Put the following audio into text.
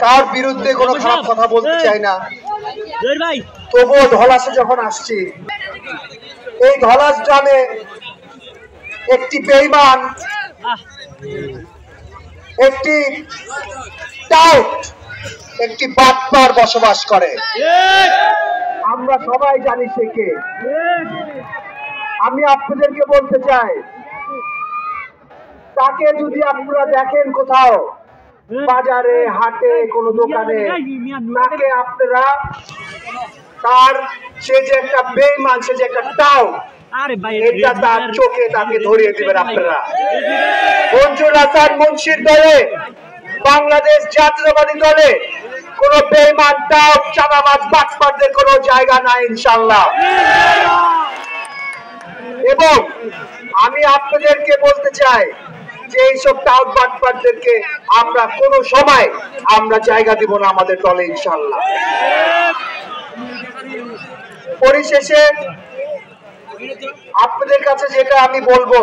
কার বিরুদ্ধে কোনো খারাপ কথা বলতে চাই না, তবুও ধলাসে যখন আসছি, এই ধলাস গ্রামে একটি বেঈমান, একটি টাউট, একটি বাটপার বসবাস করে। আমরা সবাই জানি সে কে। আমি আপনাদেরকে বলতে চাই, তাকে যদি আপনারা দেখেন কোথাও বাজারে, হাটে, কোনো দোকানে, তাকে আপনারা তার সে যে একটা বেঈমান, সে যে একটা টাউট, এটা তার চোখে তাকে ধরিয়ে দিবেন আপনারা। মঞ্জুর হাসান মুন্সির দলে, বাংলাদেশ জাতীয়তাবাদী দলে কোন বেঈমান, টাউট, চাঁদাবাজ, বাটপারদের কোনো জায়গা নাই ইনশাআল্লাহ। এবং আমি আপনাদেরকে বলতে চাই যে এইসব টাউট বাটপারদেরকে আমরা কোনো সময় আমরা জায়গা দিব না আমাদের দলে ইনশাআল্লাহ। পরিশেষে আপনাদের কাছে যেটা আমি বলবো,